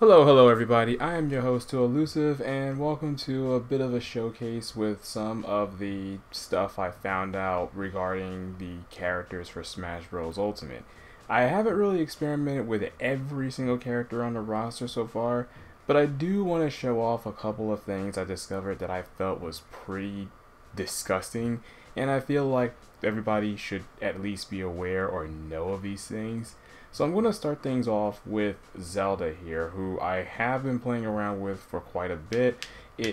Hello everybody. I am your host, Too Elusive, and welcome to a bit of a showcase with some of the stuff I found out regarding the characters for Smash Bros. Ultimate. I haven't really experimented with every single character on the roster so far, but I do want to show off a couple of things I discovered that I felt was pretty disgusting, and I feel like everybody should at least be aware or know of these things. So I'm going to start things off with Zelda here, who I have been playing around with for quite a bit.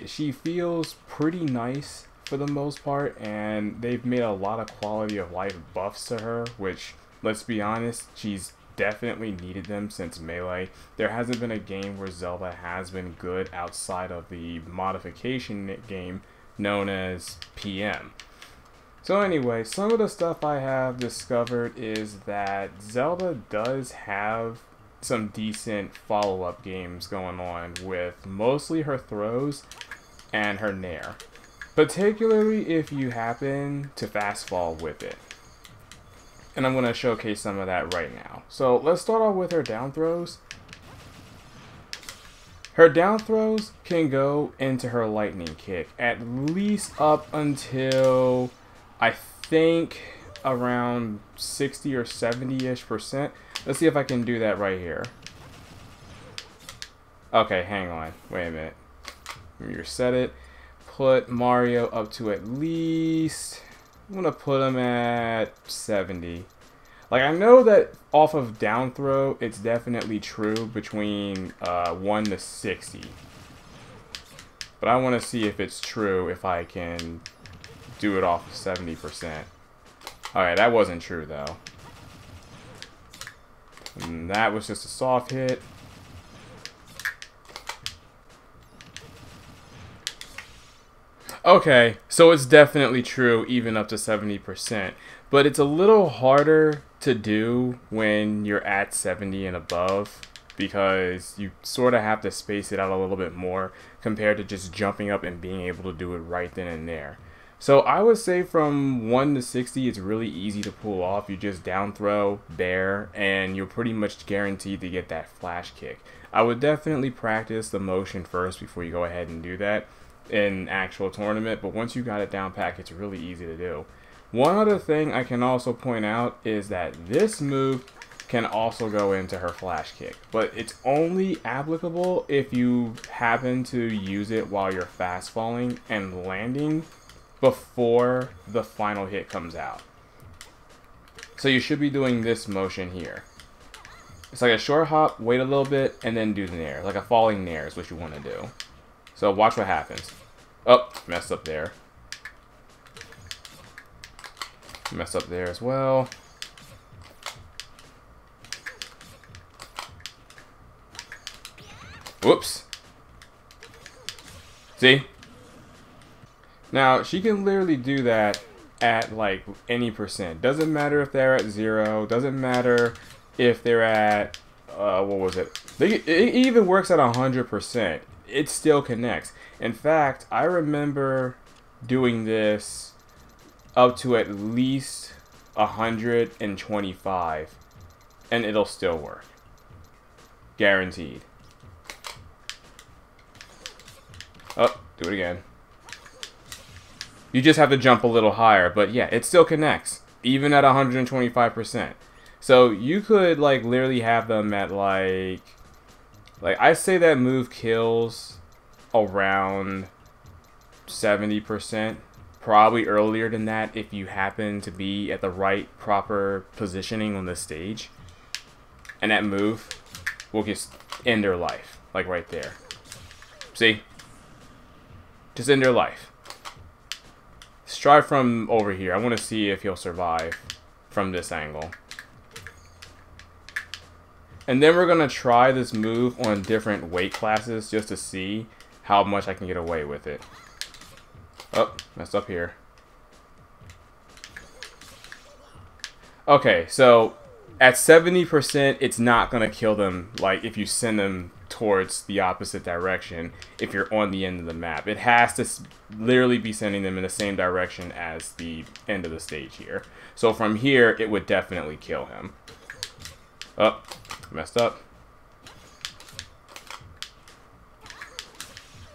She feels pretty nice for the most part, and they've made a lot of quality of life buffs to her, which, let's be honest, she's definitely needed them since Melee. There hasn't been a game where Zelda has been good outside of the modification game known as PM. So anyway, some of the stuff I have discovered is that Zelda does have some decent follow-up games going on with mostly her throws and her nair. Particularly if you happen to fast fall with it. And I'm going to showcase some of that right now. So let's start off with her down throws. Her down throws can go into her lightning kick at least up until I think around 60 or 70-ish%. Let's see if I can do that right here. Okay, hang on. Wait a minute. Let me reset it. Put Mario up to at least... I'm going to put him at 70. Like, I know that off of down throw, it's definitely true between 1 to 60. But I want to see if it's true if I can do it off of 70%. Alright, that wasn't true though. And that was just a soft hit. Okay, so it's definitely true even up to 70%. But it's a little harder to do when you're at 70 and above, because you sort of have to space it out a little bit more compared to just jumping up and being able to do it right then and there. So I would say from 1 to 60, it's really easy to pull off. You just down throw, bair, and you're pretty much guaranteed to get that flash kick. I would definitely practice the motion first before you go ahead and do that in actual tournament, but once you got it down pat, it's really easy to do. One other thing I can also point out is that this move can also go into her flash kick, but it's only applicable if you happen to use it while you're fast falling and landing before the final hit comes out. So you should be doing this motion here. It's like a short hop, wait a little bit, and then do the nair. Like a falling nair is what you want to do. So watch what happens. Oh, messed up there. Messed up there as well. Whoops. See? Now, she can literally do that at like any percent. Doesn't matter if they're at 0. Doesn't matter if they're at, what was it? It even works at 100%. It still connects. In fact, I remember doing this up to at least 125, and it'll still work. Guaranteed. Oh, do it again. You just have to jump a little higher, but yeah, it still connects, even at 125%. So you could like literally have them at like I say that move kills around 70%, probably earlier than that if you happen to be at the right proper positioning on the stage. And that move will just end their life, like right there. See? Just end their life. Strive from over here. I want to see if he'll survive from this angle. And then we're going to try this move on different weight classes just to see how much I can get away with it. Oh, messed up here. Okay, so at 70%, it's not going to kill them like if you send them towards the opposite direction if you're on the end of the map. It has to literally be sending them in the same direction as the end of the stage here. So from here, it would definitely kill him. Oh, messed up.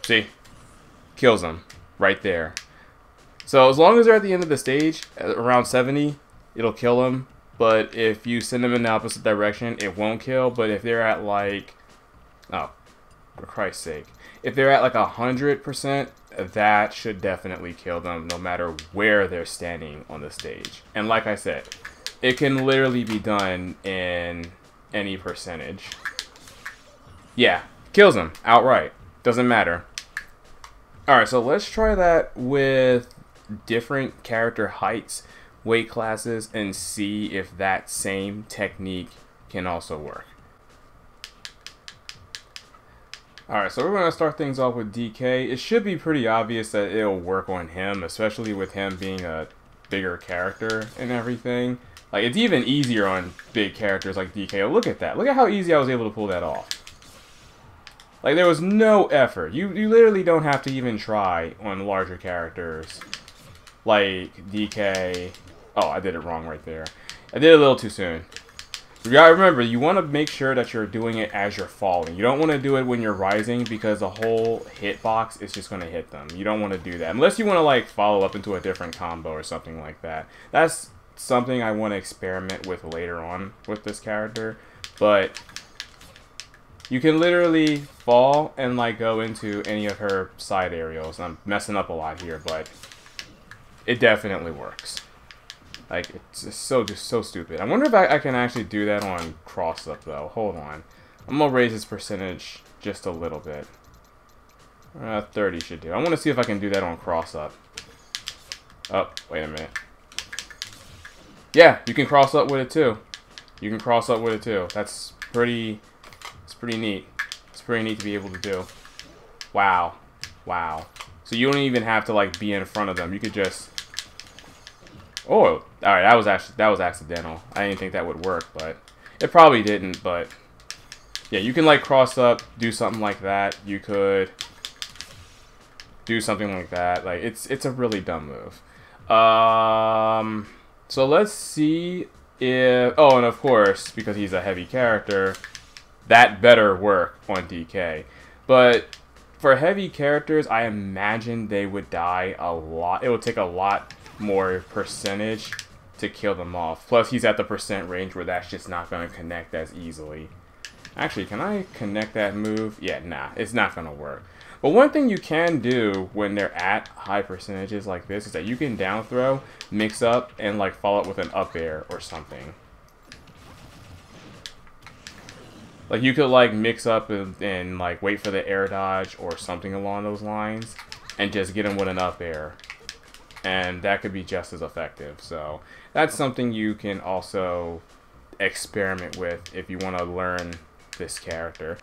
See? Kills them. Right there. So as long as they're at the end of the stage, around 70, it'll kill them. But if you send them in the opposite direction, it won't kill. But if they're at like... Oh, for Christ's sake. If they're at like 100%, that should definitely kill them no matter where they're standing on the stage. And like I said, it can literally be done in any percentage. Yeah, kills them outright. Doesn't matter. Alright, so let's try that with different character heights, weight classes, and see if that same technique can also work. Alright, so we're going to start things off with DK. It should be pretty obvious that it'll work on him, especially with him being a bigger character and everything. Like, it's even easier on big characters like DK. Look at that. Look at how easy I was able to pull that off. Like, there was no effort. You literally don't have to even try on larger characters. Like, DK. Oh, I did it wrong right there. I did it a little too soon. You gotta remember, you want to make sure that you're doing it as you're falling. You don't want to do it when you're rising because the whole hitbox is just going to hit them. You don't want to do that. Unless you want to, like, follow up into a different combo or something like that. That's something I want to experiment with later on with this character. But you can literally fall and, like, go into any of her side aerials. I'm messing up a lot here, but it definitely works. Like, it's just so stupid. I wonder if I can actually do that on cross-up, though. Hold on. I'm going to raise this percentage just a little bit. 30 should do. I want to see if I can do that on cross-up. Oh, wait a minute. Yeah, you can cross-up with it, too. You can cross-up with it, too. That's pretty... It's pretty neat. It's pretty neat to be able to do. Wow. Wow. So you don't even have to, like, be in front of them. You could just... Oh, alright, that was accidental. I didn't think that would work, but it probably didn't, but yeah, you can like cross up, do something like that. You could do something like that. Like it's a really dumb move. So let's see if and of course, because he's a heavy character, that better work on DK. But for heavy characters, I imagine they would die a lot. It would take a lot more percentage to kill them off. Plus, he's at the percent range where that's just not going to connect as easily. Actually, can I connect that move? Yeah, nah, it's not going to work. But one thing you can do when they're at high percentages like this is that you can down throw, mix up, and like follow up with an up air or something. Like you could like mix up and like wait for the air dodge or something along those lines and just get him with an up air. And that could be just as effective. So that's something you can also experiment with if you want to learn this character.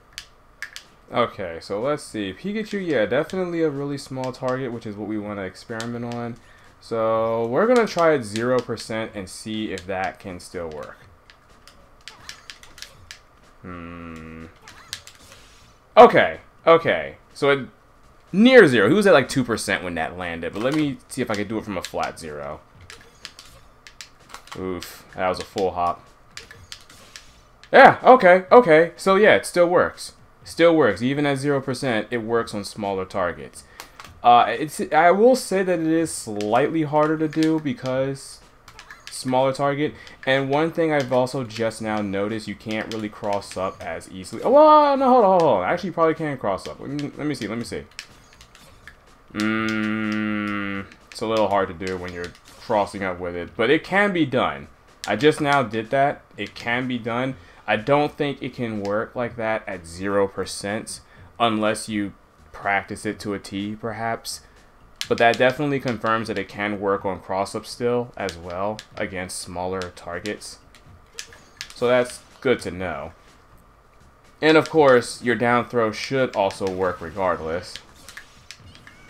Okay, so let's see. Pikachu, yeah, definitely a really small target, which is what we want to experiment on. So we're going to try at 0% and see if that can still work. Okay. So it... Near 0. He was at like 2% when that landed, but let me see if I can do it from a flat 0. Oof, that was a full hop. Yeah, okay. So yeah, it still works. Still works. Even at 0%, it works on smaller targets. I will say that it is slightly harder to do because smaller target. And one thing I've also just now noticed, you can't really cross up as easily. Oh, well, no, hold on. Actually, you probably can cross up. Let me see. It's a little hard to do when you're crossing up with it, but it can be done. I just now did that. It can be done. I don't think it can work like that at 0% unless you practice it to a T, perhaps. But that definitely confirms that it can work on cross-up still as well against smaller targets. So that's good to know. And of course, your down throw should also work regardless.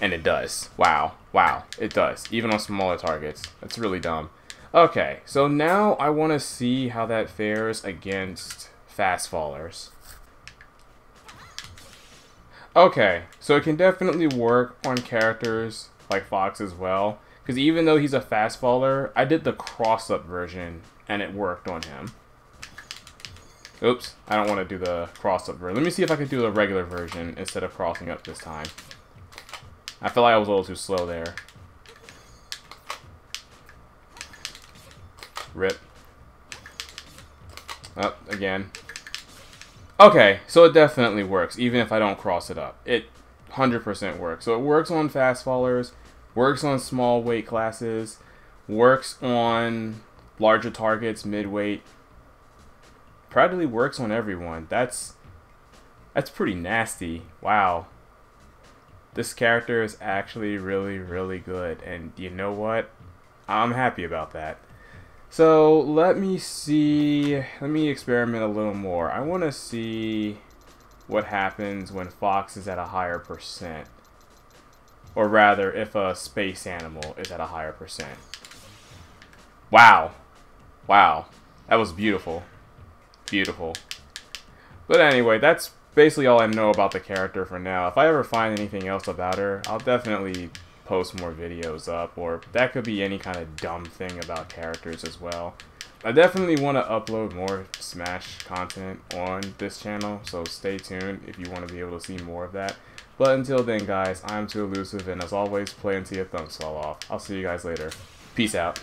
And it does. Wow, it does. Even on smaller targets. That's really dumb. Okay, so now I want to see how that fares against fast fallers. Okay, so it can definitely work on characters like Fox as well. Because even though he's a fast faller, I did the cross-up version and it worked on him. Oops, I don't want to do the cross-up version. Let me see if I can do the regular version instead of crossing up this time. I feel like I was a little too slow there. Rip. Up again. Okay, so it definitely works, even if I don't cross it up. It 100% works. So it works on fast fallers, works on small weight classes, works on larger targets, mid-weight. Practically works on everyone. That's pretty nasty. Wow. This character is actually really, really good. And you know what? I'm happy about that. So let me see. Let me experiment a little more. I want to see what happens when Fox is at a higher percent. Or rather, if a space animal is at a higher percent. Wow. Wow. That was beautiful. Beautiful. But anyway, that's basically all I know about the character for now. If I ever find anything else about her, I'll definitely post more videos up, or that could be any kind of dumb thing about characters as well. I definitely want to upload more Smash content on this channel, so stay tuned if you want to be able to see more of that. But until then, guys, I'm Too Elusive, and as always, play until your thumbs fall off. I'll see you guys later. Peace out.